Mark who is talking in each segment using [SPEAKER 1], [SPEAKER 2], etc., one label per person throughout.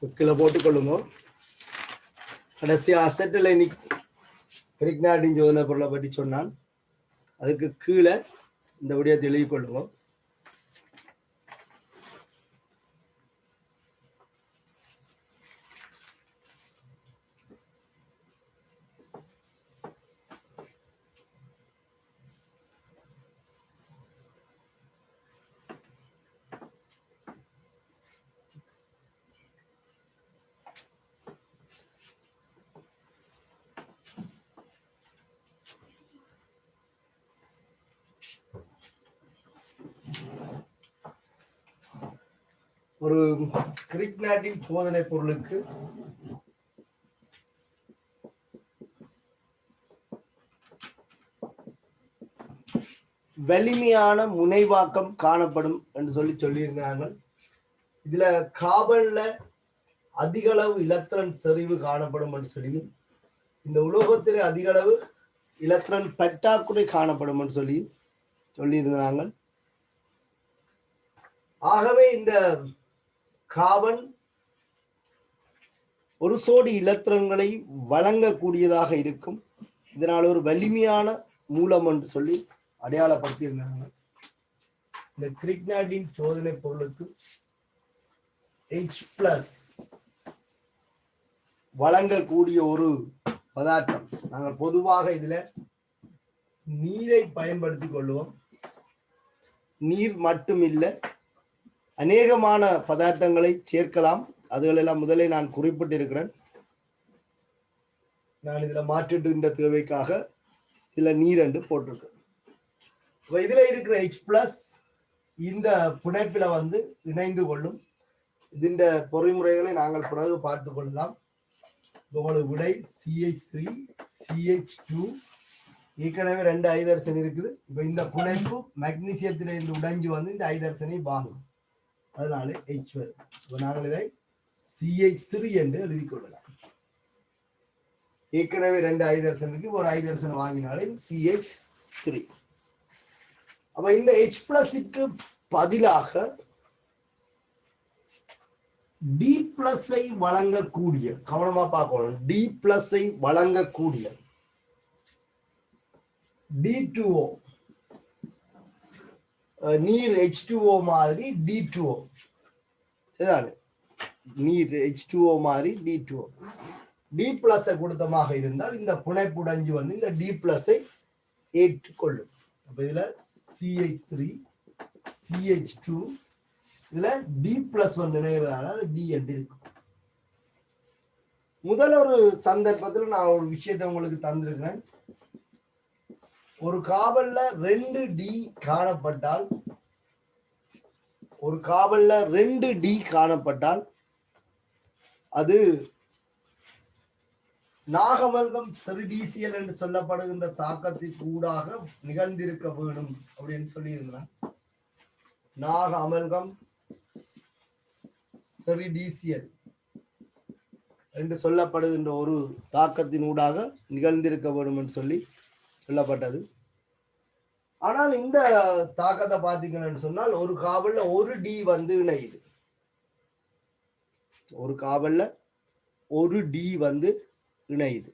[SPEAKER 1] கீழே போட்டுக்கொள்ளுங்க. கடைசியாக அசெட்டிலைனிக் கிரிக்னாட்டின் சோதனை பொருளை பற்றி சொன்னான். அதுக்கு கீழே இந்த விடயத்தை எழுதிக் கொள்ளுங்க. ஒரு கிரிக்னாட்டின் சோதனை பொருளுக்கு வலிமையான முனைவாக்கம் காணப்படும் என்று சொல்லியிருக்கிறாங்க. இதுல கார்பன்ல அதிக அளவு இலத்திரன் செறிவு காணப்படும் என்று சொல்லி, இந்த உலோகத்திலே அதிக அளவு இலத்திரன் பற்றாக்குறை காணப்படும் என்று சொல்லியிருந்தாங்க. ஆகவே இந்த கார்பன் ஒரு சோடி இலத்திரன்களை வழங்கக்கூடியதாக இருக்கும். இதனால் ஒரு வலிமையான மூலம் என்று சொல்லி அடையாளப்படுத்தியிருந்தாங்க. இந்த கிரிக்னாட்டின் சோதனை பொருளுக்கு H+ வழங்கக்கூடிய ஒரு பதார்த்தம். நாங்கள் பொதுவாக இதுல நீரை பயன்படுத்திக் கொள்வோம். நீர் மட்டும் இல்லை, அநேகமான பதார்த்தங்களை சேர்க்கலாம். அதுகளெல்லாம் முதலே நான் குறிப்பிட்டிருக்கிறேன். நான் இதுல மாற்றிட்டு தேவைக்காக இதுல நீர் என்று போட்டிருக்கேன். இதுல இருக்கிற H+ இந்த புனைப்பில இணைந்து கொள்ளும். இந்த பொறிமுறைகளை நாங்கள் பிறகு பார்த்து கொள்ளலாம். உங்களுக்கு விடை CH3 CH2 ஏற்கனவே 2 ஐதரசன் இருக்குது. இப்ப இந்த புனைப்பு மக்னீசியத்தில இருந்து உடைஞ்சு இந்த ஐதரசனை வாங்கும். அதனால H வரும். இப்ப நாங்கள் இதை CH3 என்று எழுதி கொள்ளலாம். ஏற்கனவே 2 ஐதரசனுக்கு ஒரு ஐதரசன் வாங்கினாலே CH3. அப்ப இந்த H+க்கு பதிலாக D+ வழங்கக்கூடிய, கவனமா பார்க்கணும், D+ வழங்கக்கூடிய D2O, நீர் H2O மாதிரி D2O, சரிதானே? நீர் H2O மாதிரி D2O. D+ கொடுத்தமாக இருந்தால் இந்த புனைப்பு உடைஞ்சு இந்த D+ ஏற்றுக்கொள்ளும். அப்ப இதுல CH3 CH2 இதுல D+ நினைவுறதால D என்று இருக்கும். முதல் ஒரு சந்தர்ப்பத்தில் நான் ஒரு விஷயத்தை உங்களுக்கு தந்திருக்கிறேன். ஒரு கார்பன்ல 2D காணப்பட்டால், ஒரு கார்பன்ல 2D காணப்பட்டால் அது நாகமல்கம் செரிடீசியல் என்று சொல்லப்படுகின்ற தாக்கத்திற்கு ஊடாக நிகழ்ந்திருக்க வேண்டும் அப்படின்னு சொல்லியிருக்கிறேன். நாக அமல்கம் செரிடீசியல் என்று சொல்லப்படுகின்ற ஒரு தாக்கத்தின் ஊடாக நிகழ்ந்திருக்க வேண்டும் என்று சொல்லப்பட்டது. ஆனால் இந்த தாக்கத்தை பார்த்தீங்கன்னு சொன்னால் ஒரு கார்பன்ல ஒரு D இணையுது. ஒரு கார்பன்ல ஒரு D இணையுது.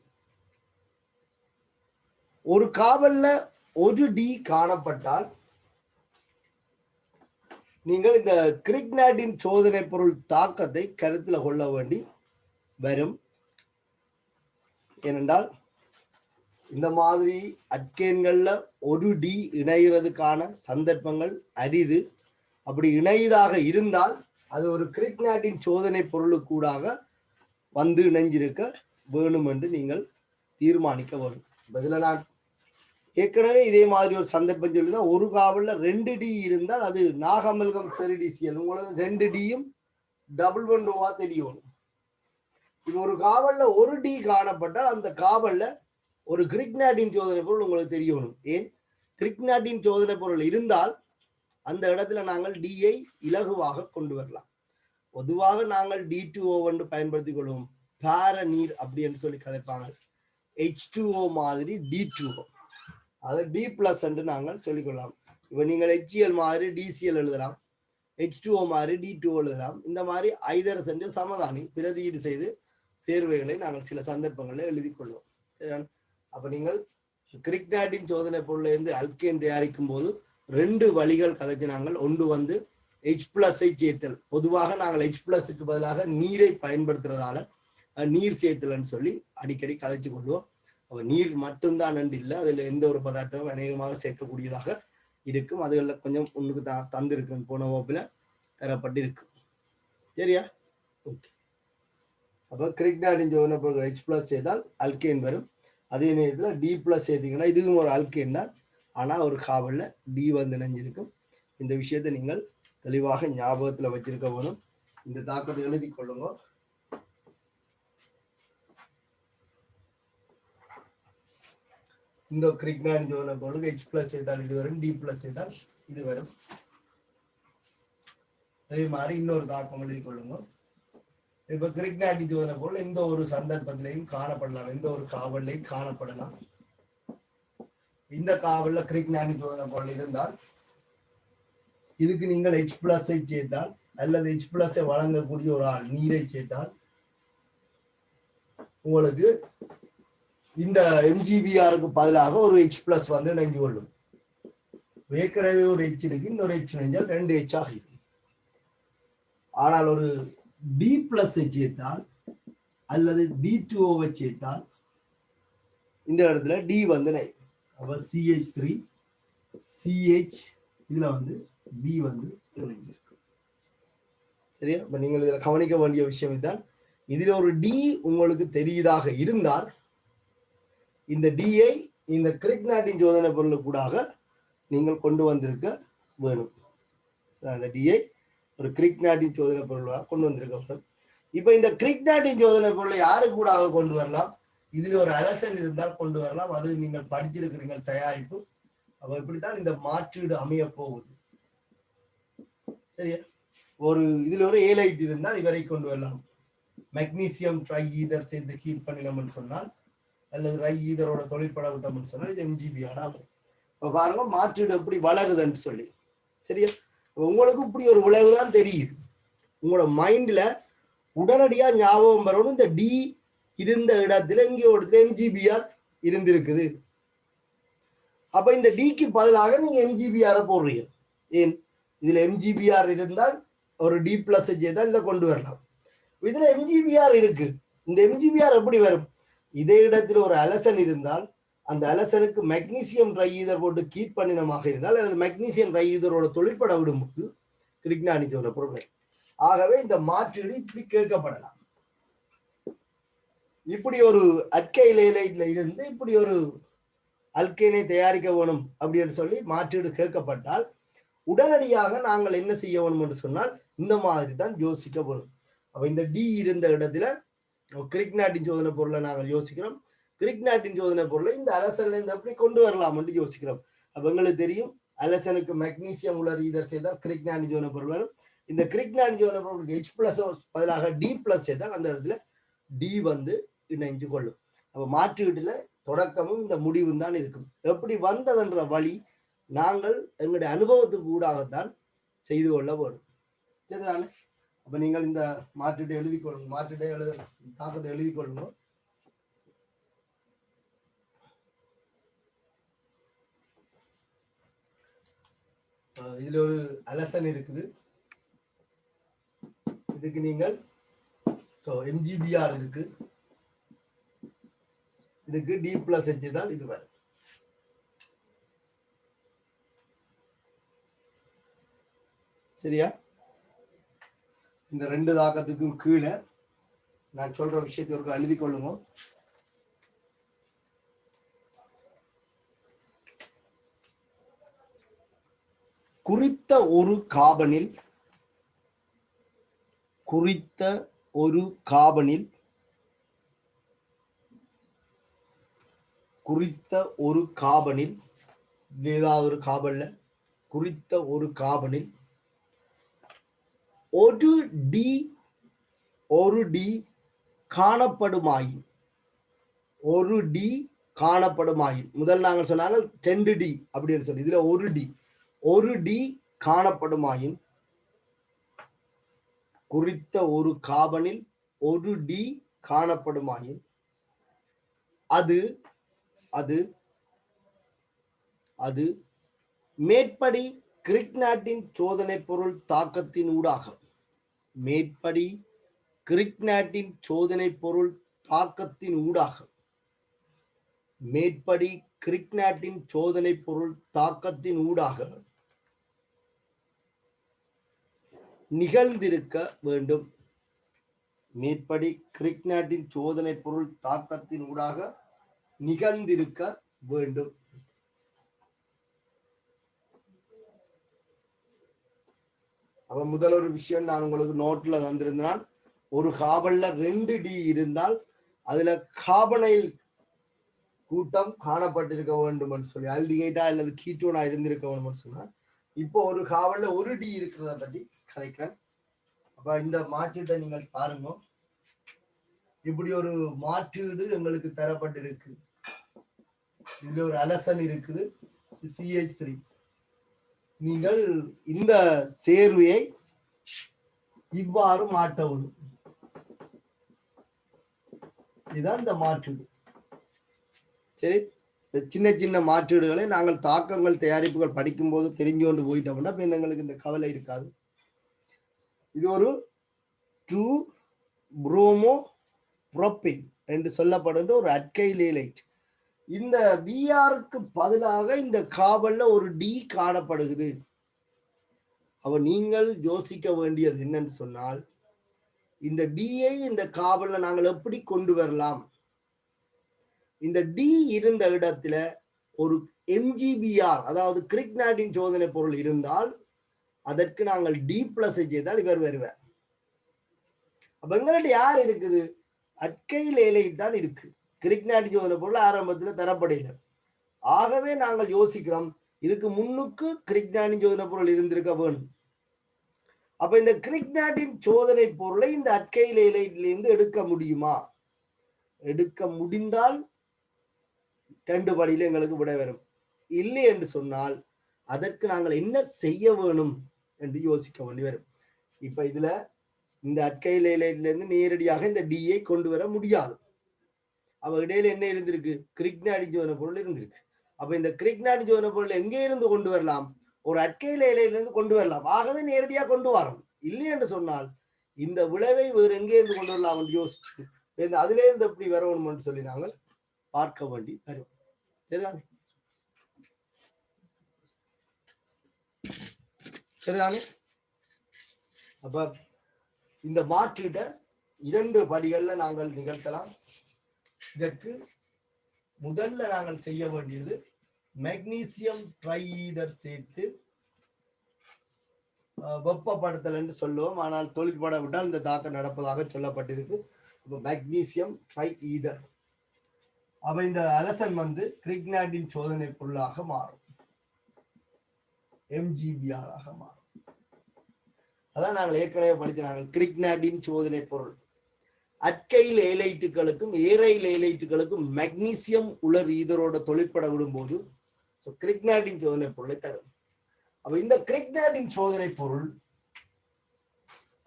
[SPEAKER 1] ஒரு கார்பன்ல ஒரு D காணப்பட்டால் நீங்கள் இந்த கிரிக்னாட்டின் சோதனை பொருள் தாக்கத்தை கருத்தில் கொள்ள வேண்டி வரும். ஏனென்றால் இந்த மாதிரி அட்கேன்கள்ல ஒரு D இணைகிறதுக்கான சந்தர்ப்பங்கள் அரிது. அப்படி இணையதாக இருந்தால் அது ஒரு கிரிக்னாட்டின் சோதனை பொருளுக்கூடாக இணைஞ்சிருக்க வேணும் என்று நீங்கள் தீர்மானிக்க வேண்டும். பதில நான் ஏற்கனவே இதே மாதிரி ஒரு சந்தர்ப்பம் சொல்லிதான், ஒரு கார்பன்ல 2D இருந்தால் அது நாகமல்கம் செரிடீசியல். உங்களுக்கு 2Dயும் டபுள் ஒன்றுவா தெரியணும். இப்போ ஒரு கார்பன்ல ஒரு D காணப்பட்டால் அந்த கார்பன்ல ஒரு கிரிக்னாட்டின் சோதனை பொருள் உங்களுக்கு தெரியணும். ஏன்? கிரிக்னாட்டின் சோதனை பொருள் இருந்தால் அந்த இடத்துல நாங்கள் D-ஐ இலகுவாக கொண்டு வரலாம். பொதுவாக நாங்கள் D2O என்று பயன்படுத்திக் கொள்வோம். பார நீர் அப்படி என்று சொல்லி கதைப்பாங்க. H2O மாதிரி D2O, அது D+ என்று நாங்கள் சொல்லிக்கொள்ளலாம். இப்ப நீங்கள் HCl மாதிரி DCl எழுதலாம். H2O மாதிரி D2 எழுதலாம். இந்த மாதிரி ஐதர் சென்று சமதானி பிரதியீடு செய்து சேர்வைகளை நாங்கள் சில சந்தர்ப்பங்களில் எழுதி கொள்வோம். அப்ப நீங்கள் கிரிக்னாட்டின் சோதனை பொருள் இருந்து அல்கேன் தயாரிக்கும் போது 2 வழிகள் கதைச்சு நாங்கள் ஒன்று வந்து H+ஐ சேர்த்தல். பொதுவாக நாங்கள் H+க்கு பதிலாக நீரை பயன்படுத்துறதால நீர் சேர்த்தல்னு சொல்லி அடிக்கடி கதைச்சு கொள்வோம். அப்ப நீர் மட்டும்தான் நண்டு இல்லை, அதுல எந்த ஒரு பதார்த்தமும் அநேகமாக சேர்க்கக்கூடியதாக இருக்கும். அதுகளில் கொஞ்சம் ஒன்றுக்கு தந்திருக்கு, போன வகுப்புல தரப்பட்டிருக்கு. சரியா? ஓகே. அப்போ கிரிக்னாட்டின் சோதனை பொருள் H+ செய்தால் அல்கேன் வரும். அதே நேரத்தில் D+ சேர்த்தீங்கன்னா இதுவும் ஒரு அல்கேன் தான், ஆனால் ஒரு காவலில் D வந்து இணைஞ்சிருக்கும். இந்த விஷயத்தை நீங்கள் தெளிவாக ஞாபகத்தில் வச்சிருக்க வேணும். இந்த தாக்கத்தை எழுதி கொள்ளுங்க. இந்த கிரிக்னாட்டின் சோதனை பொருளுக்கு H+ செய்தால் இது வரும், D+ செய்தால் இது வரும். அதே மாதிரி இன்னொரு தாக்கம் எழுதி கொள்ளுங்க. இப்ப கிரிக்னாட்டின் சோதனை பொருள் எந்த ஒரு சந்தர்ப்பத்திலையும் காணப்படலாம், எந்த ஒரு காவல்லையும் காணப்படலாம். இந்த காவல்ல கிரிக்னாட்டின் சோதனை பொருள் இருந்தால் இதுக்கு நீங்கள் H+ஐ சேர்த்தால் அல்லது H+ஐ வழங்கக்கூடிய ஒரு ஆள் நீரை சேர்த்தால் உங்களுக்கு இந்த MgBrக்கு பதிலாக ஒரு H+ வந்து இணைஞ்சு கொள்ளும். ஏற்கனவே ஒரு H இருக்கு, இன்னொரு H இணைஞ்சால் 2 H ஆகும். ஆனால் ஒரு D+ சேர்த்தால் அல்லது D2O சேர்த்தால் இந்த இடத்துல D வந்து அப்ப CH3 CH இதுல வந்து B வந்து இணைஞ்சிருக்கு. சரியா? இப்ப நீங்கள் இதுல கவனிக்க வேண்டிய விஷயம் இதுதான். இதுல ஒரு D உங்களுக்கு தெரியுதாக இருந்தால் இந்த D-ஐ இந்த கிரிக்னாட்டின் சோதனை பொருளுக்கூடாக நீங்கள் கொண்டு வந்திருக்க வேணும். அந்த D-ஐ ஒரு கிரிக்னாட்டின் சோதனை பொருளாக கொண்டு வந்திருக்க வேண்டும். இப்ப இந்த கிரிக்னாட்டின் சோதனை பொருளை யாரு கூட கொண்டு வரலாம்? இதுல ஒரு அலசன் இருந்தால் கொண்டு வரலாம். அது நீங்கள் படிச்சிருக்கிறீங்க தயாரிப்பு. அப்ப இப்படித்தான் இந்த மாற்றீடு அமைய போகுது. சரியா? ஒரு இதுல ஒரு ஏலைட் இருந்தால் இவரை கொண்டு வரலாம். மெக்னீசியம் ட்ரை ஈதர் சேர்ந்து ஹீட் பண்ணினோம்னு சொன்னால் அல்லது ரை ஈதரோட தொழிற்பட விட்டோம்னு சொன்னால் இது MgBr ஆகும். இப்ப பாருங்க மாற்றீடு எப்படி வளருதுன்னு சொல்லி. சரியா? உங்களுக்கு இப்படி ஒரு விளைவுதான் தெரியுது. உங்களோட மைண்ட்ல உடனடியா ஞாபகம் வரணும், இந்த D இருந்த இடத்துல இங்கே ஒரு MgBr இருந்திருக்குது. அப்ப இந்த Dக்கு பதிலாக நீங்க MgBr போடுறீங்க. ஏன்? இதுல MgBr இருந்தால் ஒரு D+ செய்தால் இதை கொண்டு வரலாம். இதுல MgBr இருக்கு. இந்த MgBr எப்படி வரும்? இதே இடத்துல ஒரு அலசன் இருந்தால் அந்த அலசனுக்கு மெக்னீசியம் ட்ரைஈதர் போட்டு கீட் பண்ணினமாக இருந்தால் அல்லது மெக்னீசியம் ட்ரைஈதரோட தொழிற்பட விடும்போது கிரிக்னாட்டின் சோதனை பொருள். ஆகவே இந்த மாற்றீடு இப்படி கேட்கப்படலாம். இப்படி ஒரு அல்கைல் ஏலைட்ல இருந்து இப்படி ஒரு அல்கேனை தயாரிக்க வேணும் அப்படின்னு சொல்லி மாற்றீடு கேட்கப்பட்டால் உடனடியாக நாங்கள் என்ன செய்ய வேணும் என்று சொன்னால் இந்த மாதிரி தான் யோசிக்க வேணும். அப்ப இந்த D இருந்த இடத்துல கிரிக்னாட்டின் சோதனை பொருளை நாங்கள் யோசிக்கிறோம். கிரிக்னாட்டின் சோதனை பொருளை இந்த அலசன்ல இருந்து எப்படி கொண்டு வரலாம் என்று யோசிக்கிறோம். அப்ப எங்களுக்கு தெரியும் அலசனுக்கு மெக்னீசியம் உள்ள ஈதர் செய்தால் கிரிக்னாட்டின் சோதனை பொருள் வரும். இந்த கிரிக்னாட்டின் சோதனை பொருளுக்கு H+ பதிலாக D+ செய்தால் அந்த இடத்துல D வந்து இணைஞ்சு கொள்ளும். அப்ப மாற்றீட்டுல தொடக்கமும் இந்த முடிவும் தான் இருக்கும். எப்படி வந்ததென்ற வழி நாங்கள் எங்களுடைய அனுபவத்துக்கு ஊடாகத்தான் செய்து கொள்ள வேண்டும். சரிதானே? அப்ப நீங்கள் இந்த மாற்றீட்டை எழுதி கொள்ளுங்க. மாற்றீட்டை தாக்கத்தை எழுதி கொள்ளுங்க. இதுல ஒரு அலசன் இருக்குது. இதுக்கு நீங்கள் MgBr இருக்கு. இதுக்கு D+ தான் இது வரும். சரியா? இந்த 2 தாக்கத்துக்கும் கீழே நான் சொல்ற விஷயத்தை எழுதி கொள்ளுங்க. குறித்த ஒரு காபனில் ஏதாவது ஒரு காபன்ல குறித்த ஒரு காபனில் ஒரு டி காணப்படுமாயின் முதல் நாங்கள் சொன்னாங்க 10D அப்படின்னு சொல்லி இதுல ஒரு டி காணப்படுமாயின் குறித்த ஒரு காபனில் ஒரு டி காணப்படுமாயின் அது அது அது மேற்படி கிரிக்னாட்டின் சோதனை பொருள் தாக்கத்தின் ஊடாக மேற்படி கிரிக்னாட்டின் சோதனை பொருள் தாக்கத்தின் ஊடாக மேற்படி கிரிக்னாட்டின் சோதனை பொருள் தாக்கத்தின் ஊடாக நிகழ்ந்திருக்க வேண்டும். மேற்படி கிரிக்னாட்டின் சோதனை பொருள் தாக்கத்தின் ஊடாக நிகழ்ந்திருக்க வேண்டும். அப்ப முதல் ஒரு விஷயம் நான் உங்களுக்கு நோட்ல தந்திருந்தேன். ஒரு காபன்ல 2 டி இருந்தால் அதுல கார்பனைல் கூட்டம் காணப்பட்டிருக்க வேண்டும் என்று சொல்லி ஆல்டிகைடா அல்லது கீட்டோனா இருந்திருக்க வேண்டும் சொன்னா, இப்போ ஒரு காவல்ல ஒரு டி இருக்கிறத பற்றி கதைக்கிறேன். அப்ப இந்த மாற்றீட்டை நீங்கள் பாருங்க. இப்படி ஒரு மாற்றீடு எங்களுக்கு தரப்பட்டிருக்கு. இதுல ஒரு அலசன் இருக்குது, CH3. நீங்கள் இந்த சேர்வையை இவ்வாறு மாற்ற வேண்டும். இதுதான் இந்த மாற்றீடு. சரி, சின்ன சின்ன மாற்றீடுகளை நாங்கள் தாக்கங்கள் தயாரிப்புகள் படிக்கும் போது தெரிஞ்சு கொண்டு போயிட்டோம்னா எங்களுக்கு இந்த கவலை இருக்காது. இது ஒரு 2 புரோமோ புரோபின் என்று சொல்லப்படுகிற ஒரு அல்கைல் ஏலைட். இந்த பிஆருக்கு பதிலாக இந்த காபல்ல ஒரு டி காணப்படுகிறது. அவ நீங்கள் யோசிக்க வேண்டியது என்னன்னு சொன்னால், இந்த டியை இந்த காபல்ல நாங்கள் எப்படி கொண்டு வரலாம்? இந்த டி இருந்த இடத்துல ஒரு MgBr அதாவது கிரிக்னாட்டின் சோதனை பொருள் இருந்தால் அதற்கு நாங்கள் டி பிளஸ் செய்தால் இவர் வருவார். அப்ப எங்கள்ட்ட யார் இருக்குது? அல்கைல் ஏலைட் தான் இருக்கு. கிரிக்னாட்டின் சோதனை பொருள் ஆரம்பத்தில் தரப்படையில. ஆகவே நாங்கள் யோசிக்கிறோம், இதுக்கு முன்னுக்கு கிரிக்னாட்டின் சோதனை பொருள் இருந்திருக்க வேணும். அப்ப இந்த கிரிக்னாட்டின் சோதனை பொருளை இந்த அல்கைல் ஏலைட்ல எடுக்க முடியுமா? எடுக்க முடிந்தால் 2 படியில எங்களுக்கு விட வரும். இல்லை என்று சொன்னால் அதற்கு நாங்கள் என்ன செய்ய வேணும் என்று யோசிக்க வேண்டி வரும். இப்ப இதுல இந்த அல்கைல் ஏலைட்ல இருந்து நேரடியாக இந்த டியை கொண்டு வர முடியாது. அவ இடையில என்ன இருந்திருக்கு? கிரிக்னாட்டின் சோதனை பொருள் இருந்திருக்கு. அப்ப இந்த கிரிக்னாட்டின் சோதனை பொருள் எங்கே இருந்து கொண்டு வரலாம்? ஒரு அல்கைல் ஏலைட்ல கொண்டு வரலாம். ஆகவே நேரடியாக கொண்டு வரோம். இல்லை என்று சொன்னால் இந்த விளைவை வேறு எங்கே இருந்து கொண்டு வரலாம் என்று யோசிச்சு அதுல இருந்து எப்படி வரணும் சொல்லி நாங்கள் பார்க்க வேண்டி வரும். சரிதானே? சரிதானே? அப்ப இந்த மாற்றீட்டை 2 படிகள்ல நாங்கள் நிகழ்த்தலாம். இதற்கு முதல்ல நாங்கள் செய்ய வேண்டியது மெக்னீசியம் ட்ரைஈதர் சேர்த்து வெப்பப்படுத்தல் என்று சொல்லுவோம். ஆனால் தொழிற்பட விட்டால் இந்த தாக்கம் நடப்பதாக சொல்லப்பட்டிருக்கு. மெக்னீசியம் ட்ரைஈதர். அப்ப இந்த அலசன் கிரிக்னாட்டின் சோதனை பொருளாக மாறும், MgBr ஆக மாறும். அதான் நாங்கள் ஏற்கனவே படித்தாங்க. கிரிக்னாட்டின் சோதனை பொருள் அல்கைல் ஏலைட்டுகளுக்கும் ஏரைல் ஏலைட்டுகளுக்கும் மெக்னீசியம் உலர் ஈதரோட தொழிற்பட விடும்போது கிரிக்னாட்டின் சோதனை பொருளை தரும். அப்ப இந்த கிரிக்னாட்டின் சோதனை பொருள்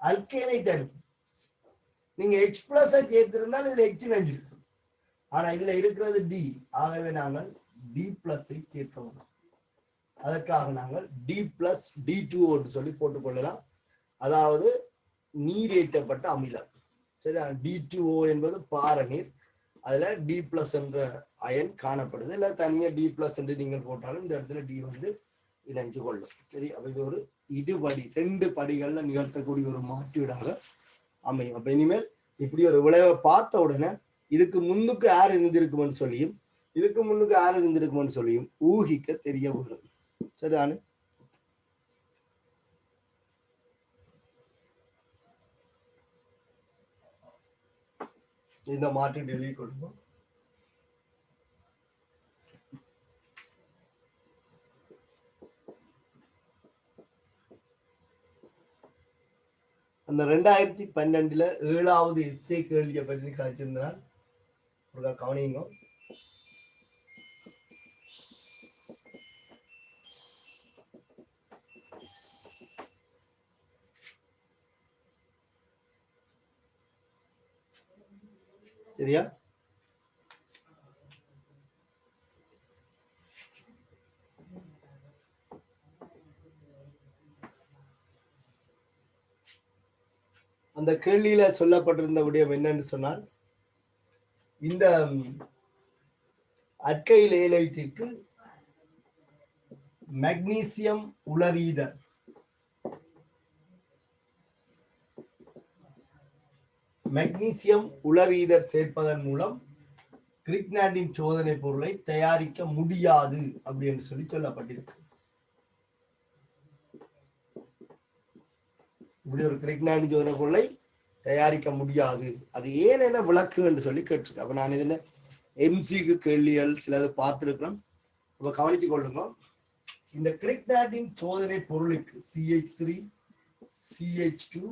[SPEAKER 1] அல்கைனை தரும். நீங்க H+ சேர்த்திருந்தால் இதுல H நெஞ்சிருக்கு. ஆனா இதுல இருக்கிறது டி. ஆகவே நாங்கள் D+ சேர்க்க வேண்டும். அதற்காக நாங்கள் D+ D2O சொல்லி போட்டுக்கொள்ளலாம். அதாவது நீரேற்றப்பட்ட அமிலம். சரி, D2O என்பது பாரநீர். அதுல D+ என்ற அயன் காணப்படுது. இல்ல தனியா D+ என்று நீங்கள் போட்டாலும் இந்த இடத்துல D இணைஞ்சு கொள்ளும். சரி, அப்ப இது ஒரு இதுபடி 2 படிகள்ல நிகழ்த்தக்கூடிய ஒரு மாற்றீடாக அமையும். அப்ப இனிமேல் இப்படி ஒரு விளைவை பார்த்த உடனே இதுக்கு முன்னுக்கு யார் இருந்திருக்கும்னு சொல்லியும் இதுக்கு முன்னுக்கு யார் இருந்திருக்கும்னு சொல்லியும் ஊகிக்க தெரிய வரும். சரிதானே? இந்த மாற்றீடு எழுதி கொடுப்போம். அந்த 2012 7வது எஸ்ஏ கேள்வியை பற்றி கழிச்சிருந்தால் ஒரு கவனிங்க. சரியா? அந்த கேள்வியில சொல்லப்பட்டிருந்த விடயம் என்னன்னு சொன்னால், இந்த அட்கைல் ஏலைட்டிற்கு மெக்னீசியம் உலரீதர் சேர்ப்பதன் மூலம் கிரிக்னாட்டின் சோதனை பொருளை தயாரிக்க முடியாது அப்படின்னு சொல்லப்பட்டிருக்கு. இப்படி ஒரு கிரிக்னாட்டின் சோதனை பொருளை தயாரிக்க முடியாது, அது ஏன் என்ன விளக்கு என்று சொல்லி கேட்டிருக்கு. அப்ப நான் இதுல எம்சிக்கு கேள்விகள் சிலது பார்த்திருக்கிறோம். அப்ப கவனித்துக் கொள்ளுங்க. இந்த கிரிக்னாட்டின் சோதனை பொருளுக்கு CH3 CH2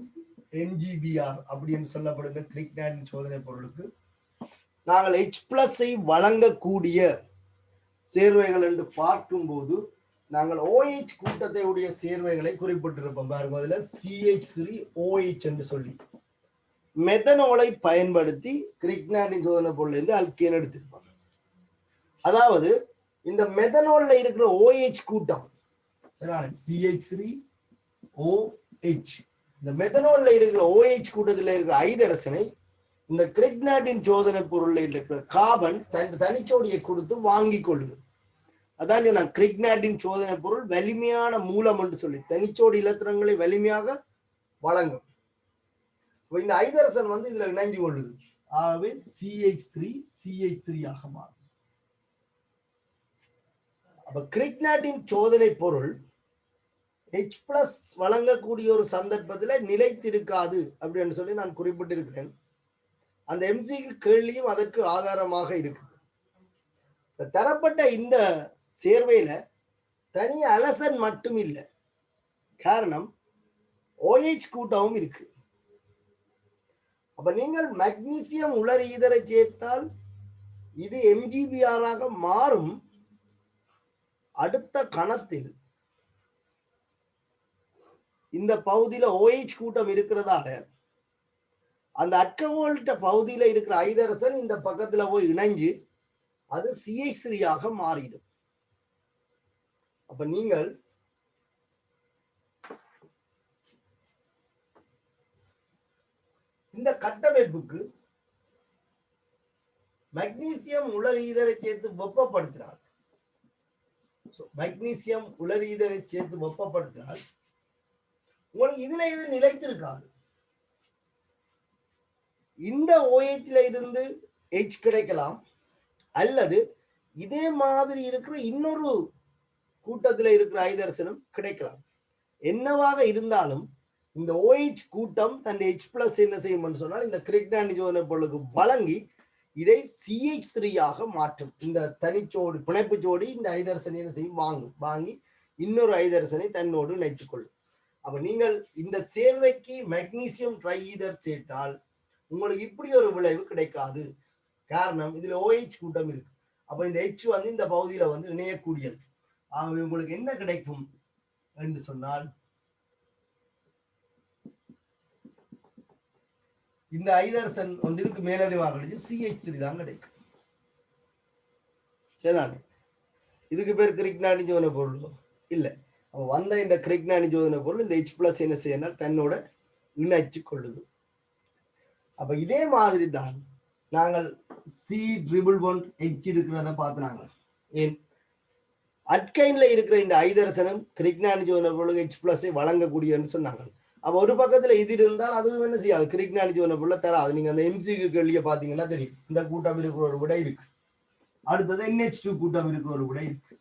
[SPEAKER 1] NGBr அப்படின்னு சொல்லப்படுகிற கிரிக்னாட்டின் சோதனை பொருளுக்கு நாங்கள் H+ வழங்கக்கூடிய சேர்வைகள் என்று பார்க்கும்போது நாங்கள் OH கூட்டத்தை உடைய சேர்வைகளை குறிப்பிட்டிருப்போம். பாருங்க, அதுல CH3OH என்று சொல்லி மெத்தனோலை பயன்படுத்தி கிரிக்னாட்டின் சோதனை பொருள் இருந்து அல்கேன் எடுத்திருப்பாங்க. அதாவது இந்த மெத்தனோல்ல இருக்கிற OH கூட்டம் CH3OH, இந்த மெத்தனோல்ல இருக்கிற OH கூட்டத்தில் இருக்கிற ஐதரசனை இந்த கிரிக்னாட்டின் சோதனை பொருள் இருக்கிற கார்பன் தனிச்சோடியை கொடுத்து வாங்கி கொள்ளுது. அதான் நான் கிரிக்னாட்டின் சோதனை பொருள் வலிமையான மூலம் என்று சொல்லி தனிச்சோடி இலத்திரங்களை வலிமையாக வழங்கும். இந்த ஐதரசன் இதுல இணைஞ்சு கொள்ளுது. ஆகவே CH3 ஆக மாறும். அப்ப கிரிக்னாட்டின் சோதனை பொருள் H+ வழங்கக்கூடிய ஒரு சந்தர்ப்பத்தில் நிலைத்திருக்காது அப்படின்னு சொல்லி நான் குறிப்பிட்டிருக்கிறேன். அந்த MCக்கு கேள்வியும் அதற்கு ஆதாரமாக இருக்கு. தரப்பட்ட இந்த சேர்வையில தனி அலசன் மட்டும் இல்லை, காரணம் OH கூட்டமும் இருக்கு. அப்ப நீங்கள் மெக்னீசியம் உலர் ஈதரை சேர்த்தால் இது MgBr ஆக மாறும். அடுத்த கணத்தில் இந்த பகுதியில OH கூட்டம் இருக்கிறதால அந்த அல்கஹால்ட்ட பகுதியில இருக்கிற ஐதரசன் இந்த பக்கத்துல போய் இணைஞ்சு அது CH3 ஆக மாறிடும். அப்ப நீங்கள் இந்த கட்டமைப்புக்கு மெக்னீசியம் உலர் ஈதரை சேர்த்து வெப்பப்படுத்தினார். மெக்னீசியம் உலர் ஈதரை சேர்த்து வெப்பப்படுத்தினால் உங்களுக்கு இதுல இது நிலைத்திருக்காது. இந்த OH இருந்து H கிடைக்கலாம், அல்லது இதே மாதிரி இருக்கிற இன்னொரு கூட்டத்தில் இருக்கிற ஐதரசனும் கிடைக்கலாம். என்னவாக இருந்தாலும் இந்த OH கூட்டம் தன் H+ என்ன செய்யும் சொன்னால் இந்த கிரிக்னாட்டின் சோதனை பொருளுக்கு வழங்கி இதை CH3 ஆக மாற்றும். இந்த தனிச்சோடு பிணைப்பு ஜோடி இந்த ஐதரசனை என்ன செய்யும், வாங்கி இன்னொரு ஐதரசனை தன்னோடு இணைத்துக் கொள்ளும். அப்ப நீங்கள் இந்த சேர்வைக்கு மெக்னீசியம் ட்ரைஈதர் சேர்த்தால் உங்களுக்கு இப்படி ஒரு விளைவு கிடைக்காது. காரணம் இதுல OH கூட்டம் இருக்கு. அப்ப இந்த H இந்த பகுதியில இணையக்கூடியது. ஆகவே உங்களுக்கு என்ன கிடைக்கும் என்று சொன்னால் இந்த ஐதரசன் இதுக்கு மேலதிகமாக CH3 தான் கிடைக்கும். சரிதானே? இதுக்கு பேர் கிரிக்னாட்டின் சோதனை பொருள் இல்லை. அப்ப இந்த கிரிக்னாட்டின் சோதனை பொருள் இந்த H+ என்ன செய்யணும், தன்னோட இணைச்சு கொள்ளுது. அப்ப இதே மாதிரி தான் நாங்கள் C111H இருக்கிறத பார்த்தாங்க. ஏன் அட்கைன்ல இருக்கிற இந்த ஐதரசனும் கிரிக்னாட்டின் சோதனை பொருள் H+ வழங்கக்கூடியன்னு சொன்னாங்க. அப்ப ஒரு பக்கத்துல இது இருந்தால் அது என்ன செய்யாது, கிரிக்னாட்டின் சோதனை பொருளை தராது. நீங்க அந்த MCக்கு கேள்வியை பாத்தீங்கன்னா தெரியும். இந்த கூட்டம் இருக்கிற ஒரு விடை இருக்கு, அடுத்தது NH2 கூட்டம் இருக்கிற ஒரு விடை இருக்கு.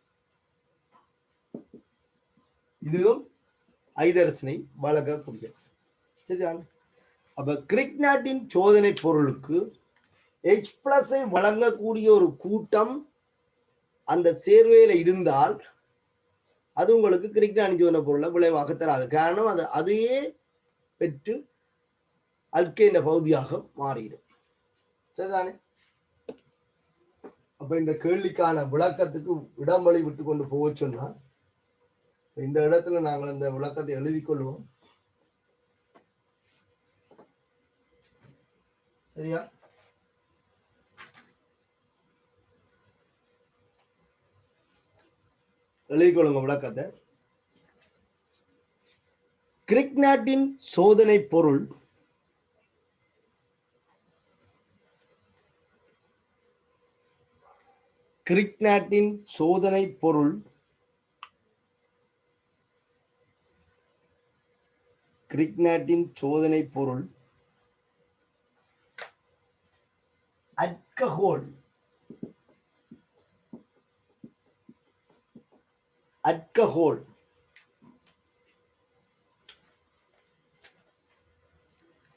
[SPEAKER 1] இதுவும் ஐதரசனை வழங்கக்கூடியது. சரியா? அப்ப கிரிக்னாட்டின் சோதனை பொருளுக்கு H+ வழங்கக்கூடிய ஒரு கூட்டம் அந்த சேர்வையில இருந்தால் அது உங்களுக்கு கிரிக்னாட்டின் சோதனை பொருளை விளைவாக தராது. காரணம் அது அதையே பெற்று அல்கேன பகுதியாக மாறிடும். சரிதானே? அப்ப இந்த கேள்விக்கான விளக்கத்துக்கு இடம்பளி விட்டு கொண்டு போக சொன்னால் இந்த இடத்துல நாங்கள் அந்த விளக்கத்தை எழுதி கொள்வோம். சரியா? எழுதிக்கொள்ளுங்க விளக்கத்தை. கிரிக்னாட்டின் சோதனை பொருள் கிரிக்னாட்டின் சோதனை பொருள் கிரிக்னாட்டின் சோதனை பொருள் அல்கஹோல் அல்கஹோல்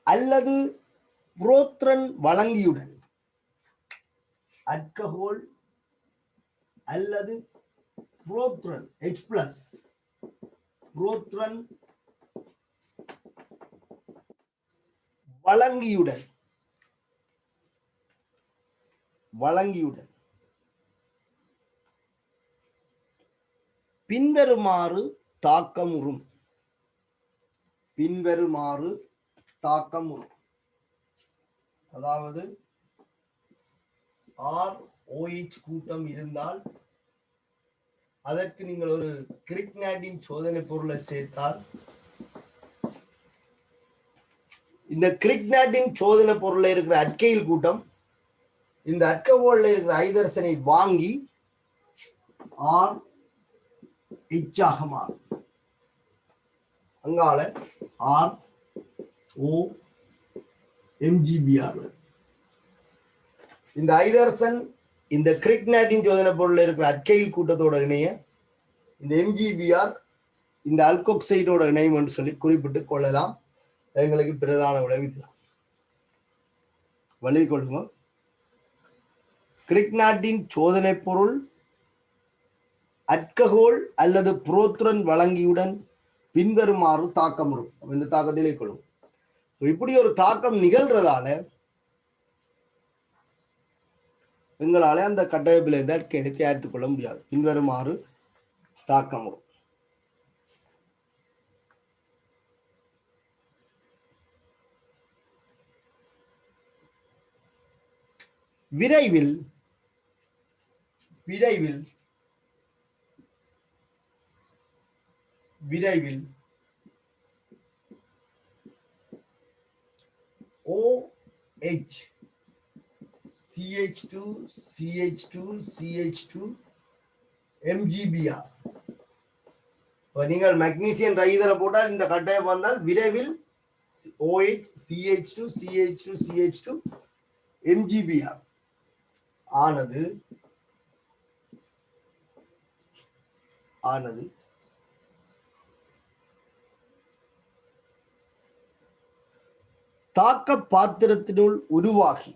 [SPEAKER 1] அல்லது புரோத்ரன் வழங்கியுடன் அல்கஹோல் அல்லது புரோத்ரன் H+ புரோத்ரன் வழங்கியுடன் பின்வருமாறு தாக்கமுறும் அதாவது ROH கூட்டம் இருந்தால் அதற்கு நீங்கள் ஒரு கிரிக்னாட்டின் சோதனை பொருளை சேர்த்தால் இந்த கிரிக்னாட்டின் சோதனை பொருளில் இருக்கிற அல்கைல் கூட்டம் இந்த அல்கஹோல்ல இருக்கிற ஐதரசனை வாங்கி RH ஆக மாறும். அங்கால ROMgBr. இந்த ஐதரசன் இந்த கிரிக்னாட்டின் சோதனை பொருளில் இருக்கிற அல்கைல் கூட்டத்தோட இணைய இந்த MgBr இந்த அல்கோக்சைடோட இணையம் என்று சொல்லி குறிப்பிட்டு கொள்ளலாம். எங்களுக்கு பிரதான விளைவிக்கலாம். வழி கொள்ளுங்க. கிரிக்னாட்டின் சோதனை பொருள் அல்கஹோல் அல்லது புரோத்ரன் வழங்கியுடன் பின்வருமாறு தாக்கமுறும். இந்த தாக்கத்திலே கொள்ளும். இப்படி ஒரு தாக்கம் நிகழ்றதால எங்களால அந்த கட்டமைப்பில் இருந்து அல்கைனை தயாரித்துக் கொள்ள முடியாது. பின்வருமாறு தாக்கமுறும். விரைவில் OH CH2 MgBr. நீங்கள் மெக்னீசியம் ரைதரை போட்டால் இந்த கட்டாயம் வந்தால் விரைவில் OH CH2 MgBr ஆனது தாக்க பாத்திரத்தினுள் உருவாகி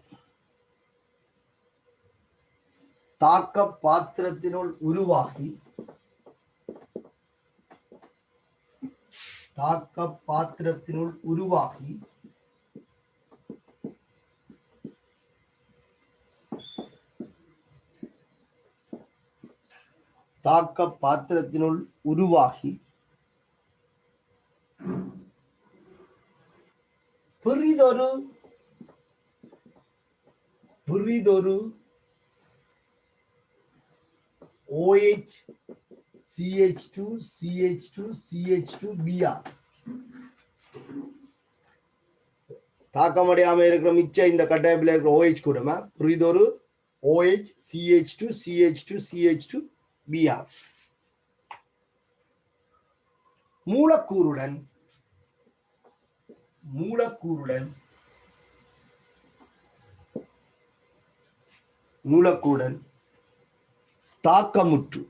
[SPEAKER 1] பிறிதொரு OH CH2Br தாக்கமடையாம இருக்கிற மிச்ச இந்த கட்டமைப்பில் இருக்கிற OH கூடமா புரிதொரு OH CH2Br மூலக்கூறுடன் தாக்கமுற்று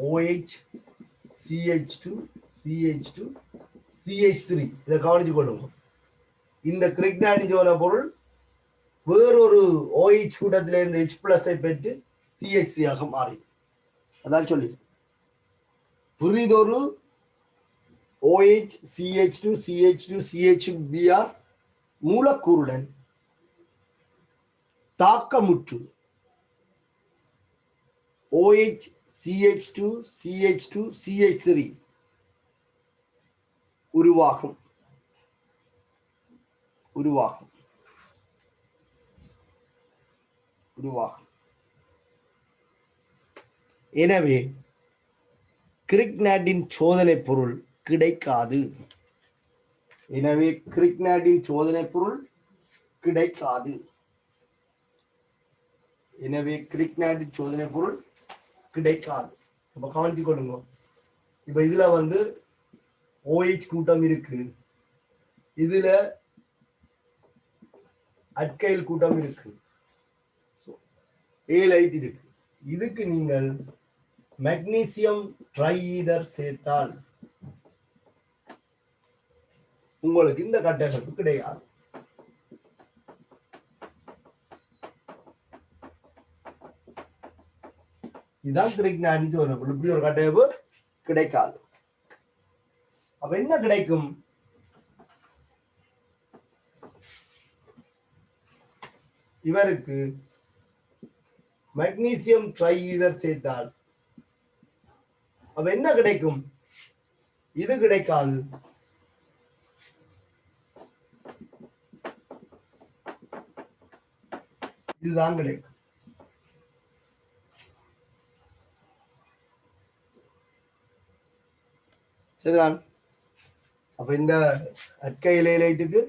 [SPEAKER 1] OH CH2CH3 இதை கவனிச்சு கொள்ளுங்க. இந்த கிரிக்னாட்டின் சோதனை பொருள் வேறொரு OH கூட்டத்திலிருந்து H+ பெற்று CH3 ஆக மாறி. அதான் சொல்லி புரிதொரு OH CH2CH2CH2Br மூலக்கூறுடன் தாக்கமுற்று OH CH2CH3 உருவாகும். உருவாகும். எனவே கிரிக்னாட்டின் சோதனை பொருள் கிடைக்காது. அப்ப கவனித்துக் கொள்ளுங்க. இப்ப இதுல வந்து OH கூட்டம் இருக்கு, இதுல அட்கைல் கூட்டம் இருக்கு, ஏலைட் இருக்கு. இதுக்கு நீங்கள் மெக்னீசியம் ட்ரைஈதர் சேர்த்தால் உங்களுக்கு இந்த கட்டமைப்பு கிடைக்காது. இதுதான் கிரிக்னாட்டின் சோதனை பொருள். இப்படி ஒரு கட்டமைப்பு கிடைக்காது. அப்ப என்ன கிடைக்கும்? இவருக்கு மெக்னீசியம் ட்ரைஈதர் சேர்த்தால் அப்ப என்ன கிடைக்கும்? இது கிடைக்காது. இதுதான் கிடைக்கும். சரிதான். அப்ப இந்த அட்கைல் ஏலைட்டுக்கு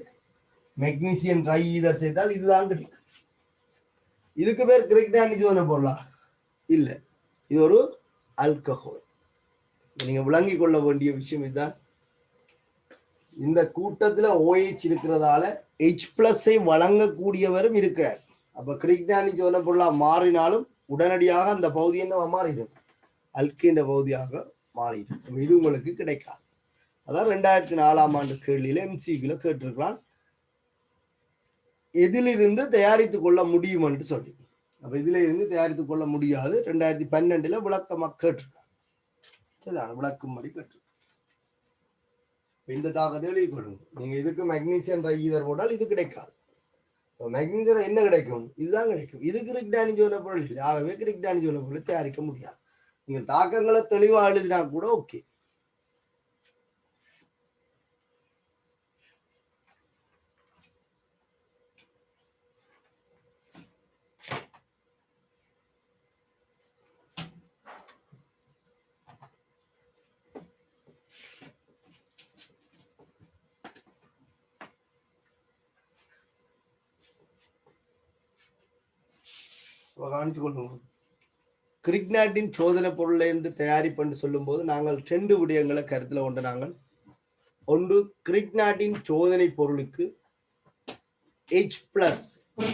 [SPEAKER 1] மெக்னீசியம் ட்ரைஈதர் சேர்த்தால் இதுதான் கிடைக்கும். இதுக்கு பேர் கிரிக்னாட்டின் சோதனை பொருளா? இல்ல, இது ஒரு ஆல்கஹால். நீங்க விளங்கிக் கொள்ள வேண்டிய விஷயம் இதுதான். இந்த கூட்டத்துல OH இருக்கிறதால H+ வழங்கக்கூடியவரும் இருக்கிறார். அப்ப கிரிக்னாட்டின் சோதனை பொருளா மாறினாலும் உடனடியாக அந்த பகுதி என்ன மாறிடும்? அல்கேண்ட பகுதியாக மாறிடும். இது உங்களுக்கு கிடைக்காது. அதான் 2004ஆம் ஆண்டு கேள்வியில MCQல கேட்டிருக்கிறான், எதிலிருந்து தயாரித்துக் கொள்ள முடியும் என்று சொல்லி. அப்ப இதுல இருந்து தயாரித்துக் கொள்ள முடியாது. 2012 விளக்கமா கேட்டிருக்காங்க. சரிதான், விளக்கும்படி கேட்டிருக்காங்க. இந்த தாக்கத்தை எழுதி கொள்ளுங்க. நீங்க இதுக்கு மெக்னீசியம் ட்ரைஈதர் போட்டால் இது கிடைக்காது. மெக்னீசியம் என்ன கிடைக்கும்? இதுதான் கிடைக்கும். இது கிரிக்னாட்டின் சோதனை பொருள் இல்லை. ஆகவே கிரிக்னாட்டின் சோதனை பொருளை தயாரிக்க முடியாது. நீங்கள் தாக்கங்களை தெளிவா எழுதினா கூட ஓகே. கவனித்துக் கொள்ளுங்க. கிரிக்னாட்டின் சோதனை பொருளை என்று தயாரிப்பு சொல்லும் போது நாங்கள் 2 விடயங்களை கருத்துல கொண்டு நாங்கள் ஒன்று கிரிக்னாட்டின் சோதனை பொருளுக்கு H+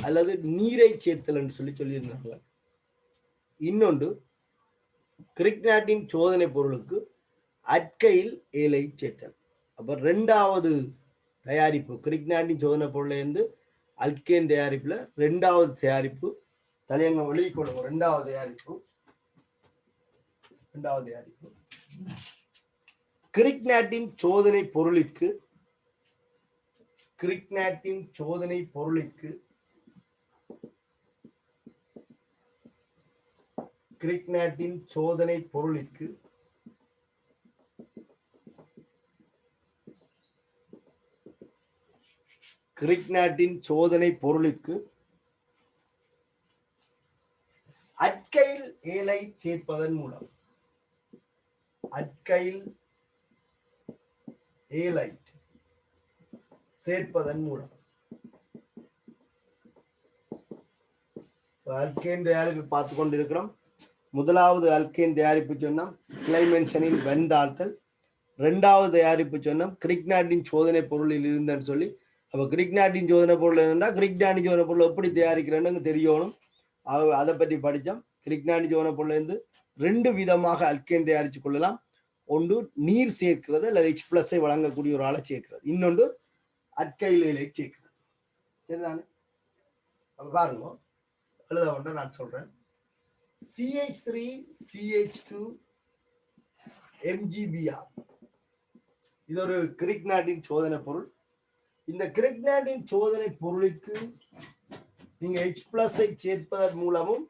[SPEAKER 1] அல்லது நீரை சேர்த்தல் என்று சொல்லியிருந்தாங்க. இன்னொன்று கிரிக்னாட்டின் சோதனை பொருளுக்கு அட்கைல் ஏலைட் சேர்த்தல். அப்ப 2வது தயாரிப்பு கிரிக்னாட்டின் சோதனை பொருளை இருந்து அல்கேன் தயாரிப்புல 2வது தயாரிப்பு தலையங்க வெளிக்கொள்ளும். 2வது தயாரிப்பு கிரிக்னாட்டின் சோதனை பொருளுக்கு அட்கைல் ஏலைட் சேர்ப்பதன் மூலம் அல்கேன் தயாரிப்பு பார்த்து கொண்டிருக்கிறோம். முதலாவது அல்கேன் தயாரிப்பு சொன்னோம் கிளைமென்ஷனின் வெண்தாழ்த்தல். 2வது தயாரிப்பு சொன்னோம் கிரிக்னாட்டின் சோதனை பொருளில் இருந்தன்னு சொல்லி. அப்ப கிரிக்னாட்டின் சோதனை பொருள் இருந்தா கிரிக்னாட்டின் சோதனை பொருள் எப்படி தயாரிக்கிறேன்னு தெரியணும். அதை பற்றி படித்தோம். கிரிக்னாட்டின் சோதனை பொருள் இருந்து 2 விதமாக அல்கேன் தயாரிச்சு கொள்ளலாம். ஒன்று நீர் சேர்க்கிறது அல்லது H+ வழங்கக்கூடிய ஒரு ஆளை சேர்க்கிறது. இன்னொன்று அட்கைல் ஏலைட் சேர்க்கிறது. சரிதானே? பாருங்க, எழுத வேண்டாம், நான் சொல்றேன். CH3 CH2 MgBr இது ஒரு கிரிக்னாட்டின் சோதனை பொருள். இந்த கிரிக்னாட்டின் சோதனை பொருளுக்கு நீங்க H+ சேர்ப்பதன் மூலமும்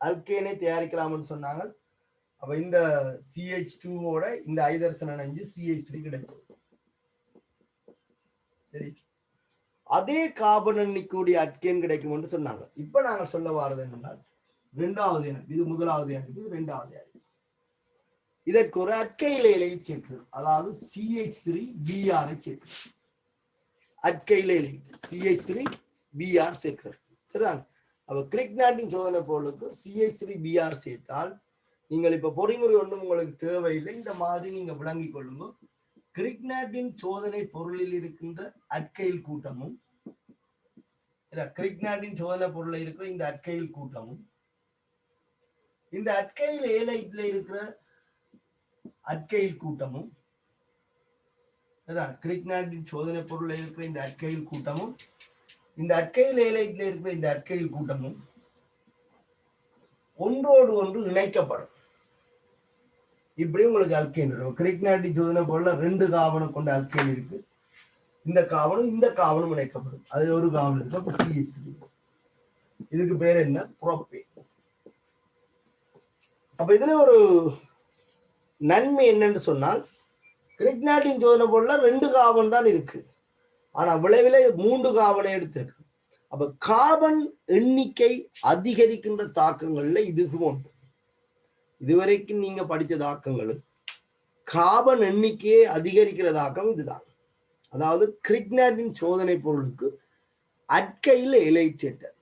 [SPEAKER 1] அல்கேனை தயாரிக்கலாம்னு சொன்னாங்க. அப்ப இந்த CH2ஓட இந்த ஐதரசன் இணைஞ்சு CH3 கிடைக்கும். சரி, அதே கார்பன் எண்ணிக்கூடிய அட்கேன் கிடைக்கும் என்று சொன்னாங்க. இப்ப நாங்க சொல்ல வாரது என்னென்றால் இரண்டாவது யாரிப்பு, இது முதலாவது யாரிப்பு, இது இரண்டாவது யாரிப்பு. இதற்கு ஒரு அட்கைல் இலையை சேர்க்கிறது, அதாவது CH3Br சேர்க்கிறது. அட்கைல் இலை CH3Br சேர்க்கிறது. சரிதான். அப்ப கிரிக்னாட்டின் சோதனை பொருளுக்கு CH3Br சேர்த்தால் நீங்கள் இப்ப பொறிமுறை ஒன்றும் உங்களுக்கு தேவையில்லை. இந்த மாதிரி நீங்க விளங்கிக் கொள்ளுங்க. கிரிக்னாட்டின் சோதனை பொருளில் இருக்கின்ற அட்கைல் கூட்டமும், கிரிக்னாட்டின் சோதனை பொருளில் இருக்கிற இந்த அட்கைல் கூட்டமும், இந்த அட்கைல் ஏலைட்ல இருக்கிற அட்கைல் கூட்டமும், கிரிக்னாட்டின் சோதனை பொருளில் இருக்கிற இந்த அட்கைல் கூட்டமும், இந்த அட்கைல் ஏலைட்ல இருக்கிற இந்த அட்கைல் கூட்டமும் ஒன்றோடு ஒன்று இணைக்கப்படும். இப்படி உங்களுக்கு அல்கேன் இருக்கும். கிரிக்னாட்டின் சோதனை பொருள்ல 2 கார்பனை கொண்ட அல்கேன் இருக்கு. இந்த கார்பனும் இந்த கார்பனும் இணைக்கப்படும். அது ஒரு கார்பன் இருக்கு. CH3. இதுக்கு பேர் என்ன? புரோப்பேன். அப்ப இதுல ஒரு நன்மை என்னன்னு சொன்னால், கிரிக்னாட்டின் சோதனை பொருள்ல 2 கார்பன் தான் இருக்கு. ஆனா விளைவில 3 கார்பனை எடுத்திருக்கு. அப்ப கார்பன் எண்ணிக்கை அதிகரிக்கின்ற தாக்கங்கள்ல இதுவும் உண்டு. இதுவரைக்கும் நீங்க படிச்ச தாக்கங்களும் கார்பன் எண்ணிக்கையை அதிகரிக்கிற தாக்கம் இதுதான். அதாவது கிரிக்னாட்டின் சோதனை பொருளுக்கு அட்கைல் எலைட் சேர்த்தல்.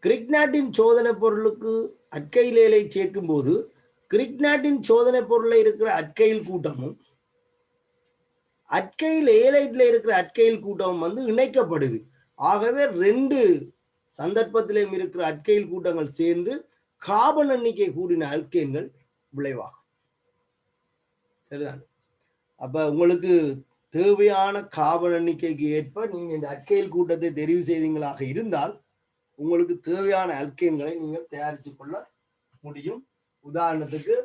[SPEAKER 1] கிரிக்னாட்டின் சோதனை பொருளுக்கு அட்கைல் எலைட் சேர்க்கும் போது கிரிக்னாட்டின் சோதனை பொருள்ல இருக்கிற அட்கைல் கூட்டமும் அட்கைல் ஏலைட்ல இருக்கிற அட்கைல் கூட்டமும் வந்து இணைக்கப்படுது. ஆகவே 2 சந்தர்ப்பத்திலும் இருக்கிற அட்கைல் கூட்டங்கள் சேர்ந்து கார்பன் எண்ணிக்கை கூடின அல்கேன்கள் விளைவாகும். சரிதான். அப்ப உங்களுக்கு தேவையான கார்பன் எண்ணிக்கைக்கு ஏற்ப நீங்க இந்த அட்கைல் கூட்டத்தை தெரிவு செய்தீங்களாக இருந்தால் உங்களுக்கு தேவையான அல்கேன்களை நீங்கள் தயாரித்துக் கொள்ள முடியும். உதாரணத்துக்கு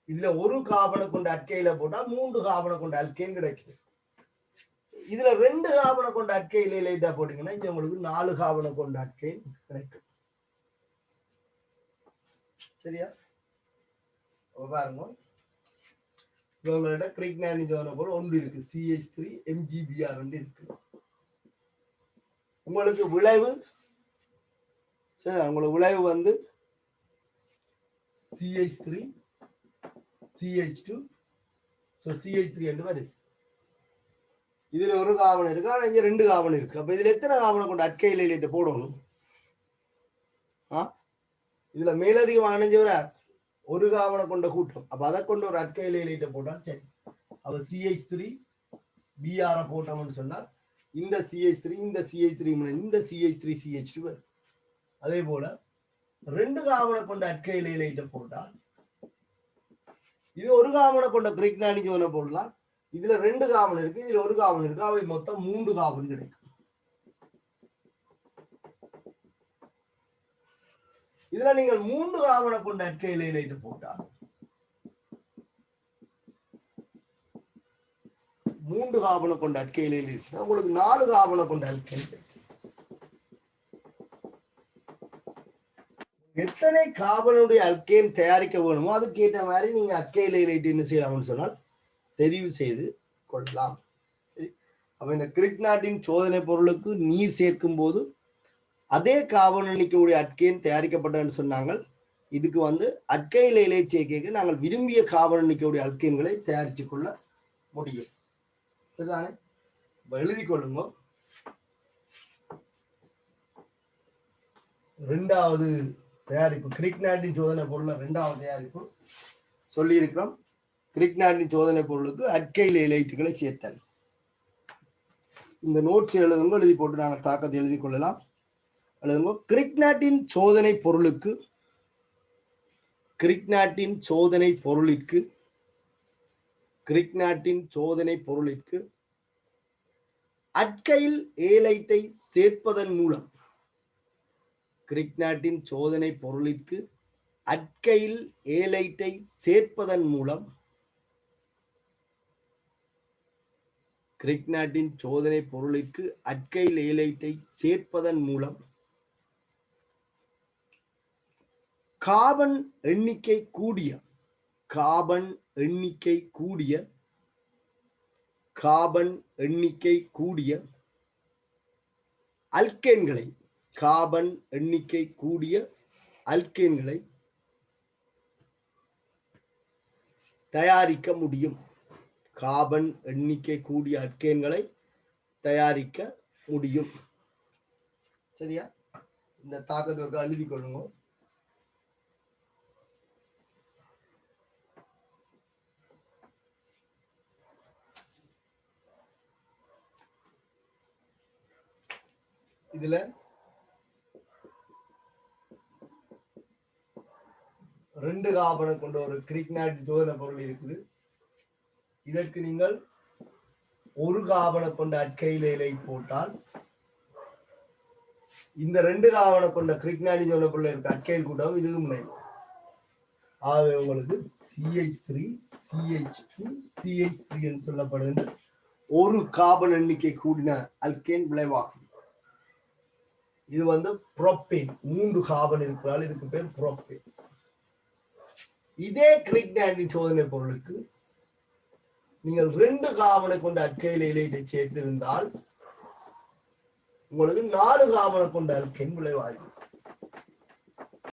[SPEAKER 1] இதுல 1 கார்பனை கொண்ட அட்கைல போட்டா 3 கார்பனை கொண்ட அல்கேன் கிடைக்குது. இதுல 2 கார்பனை கொண்ட அட்கைல லைட்டா போட்டீங்கன்னா இங்க உங்களுக்கு 4 கார்பனை கொண்ட அட்கைன் கிடைக்கும். சரியா? பாருங்க, உங்களோட கிரிக்னாட்டின் சோதனை பொருள் ஒன்று இருக்கு, CH3MgBr இருக்கு. உங்களுக்கு விளைவு சரி, உங்களுக்கு விளைவு வந்து CH3 CH2 CH3 என்று வருது. இதுல 1 கார்பன் இருக்கு, ஆனா இங்க 2 கார்பன் இருக்கு. அப்ப இதுல எத்தனை கார்பனை கொண்ட அட்கைல் இலைட்ட போடணும்? இதுல மேலதிகம் அணைஞ்சவர 1 கார்பனை கொண்ட கூட்டம். அப்ப அதை கொண்டு ஒரு அட்கைல் இலைட்ட போட்டா சரி. அப்ப CH3Br போட்டோம்னு சொன்னால் இந்த CH3 இந்த CH3 இந்த CH3 CH2 வரும். அதே போல 2 கார்பனை கொண்ட அட்கைல் இலைட்ட போட்டா இது 1 கார்பனை கொண்ட கிரிக்னாட்டின் சோதனை போடலாம். இதுல 2 கார்பன் இருக்கு, இதுல 1 கார்பன் இருக்கு. அவை மொத்தம் 3 கார்பன் கிடைக்கும். இதுல நீங்கள் 3 கார்பனை கொண்ட அட்கைல் இலைட்ட போட்டா 3 கார்பனை கொண்ட அட்கைல் இலை உங்களுக்கு 4 கார்பனை கொண்ட அல்கைல். எத்தனை கார்பனுடைய அல்கேன் தயாரிக்க வேணுமோ அதுக்கேற்ற மாதிரி நீங்க அட்கைல் இலைட் என்ன செய்யலாம்னு சொன்னால் தெரிவு செய்து கொள்ளலாம். அப்ப இந்த கிரிக்னாட்டின் சோதனை பொருளுக்கு நீர் சேர்க்கும் போது அதே கார்பன் எண்ணிக்கையுடைய அட்கேன் தயாரிக்கப்பட்டன்னு சொன்னாங்க. இதுக்கு வந்து அட்கைல் இலைட் சேர்க்கைக்கு நாங்கள் விரும்பிய கார்பன் எண்ணிக்கையுடைய அல்கேன்களை தயாரித்து கொள்ள முடியும். சரிதானே? எழுதி கொள்ளுங்க. 2வது தயாரிப்பு கிரிக்னாட்டின் சோதனை பொருள் 2வது தயாரிப்பு சொல்லி இருக்கிறோம். கிரிக்னாட்டின் சோதனை பொருளுக்கு அட்கைல் இலைட்டுகளை சேர்த்தல். இந்த நோட்ஸ் எழுதுங்க, எழுதி போட்டு நாங்கள் தாக்கத்தை எழுதி கொள்ளலாம். எழுதுங்க. கிரிக்னாட்டின் சோதனை பொருளுக்கு கிரிக்னாட்டின் சோதனை பொருளிற்கு அட்கைல் ஏலைட்டை சேர்ப்பதன் மூலம் கிரிக்னாட்டின் சோதனை பொருளிற்கு அட்கைல் ஏலைட்டை சேர்ப்பதன் மூலம் கிரிக்னாட்டின் சோதனை பொருளிற்கு அட்கைல் ஏலைட்டை சேர்ப்பதன் மூலம் கார்பன் எண்ணிக்கை கூடிய கார்பன் எண்ணிக்கை கூடிய அல்கேன்களை கார்பன் எண்ணிக்கை கூடிய அல்கேன்களை தயாரிக்க முடியும். கார்பன் எண்ணிக்கை கூடிய அல்கேன்களை தயாரிக்க முடியும். சரியா? இந்த தாக்கத்தை எழுதி கொள்ளுங்க. இதுல 2 கார்பனை கொண்ட ஒரு கிரிக்னாட் சோதனை பொருள் இருக்குது. இதற்கு நீங்கள் 1 கார்பனை கொண்ட அற்கையிலை போட்டால் இந்த 2 கார்பனை கொண்ட கிரிக்னாட் சோதனை பொருள் இருக்க அற்கையில் கூட்டம் இதுவும் இல்லை. ஆகவே உங்களுக்கு CH3 CH2 CH3 என்று சொல்லப்படுகின்ற ஒரு கார்பன் எண்ணிக்கை கூடின அல்கேன் விளைவாகும். இது புரோப்பேன். 3 கார்பன் இருக்கிறால் இதுக்கு பேர் புரோப்பேன். இதே கிரிக்னாட்டின் சோதனை பொருளுக்கு நீங்கள் 2 கார்பனை கொண்ட அற்கையிலை சேர்த்திருந்தால் உங்களுக்கு 4 கார்பனை கொண்ட அல்கேன் விளைவாகும்.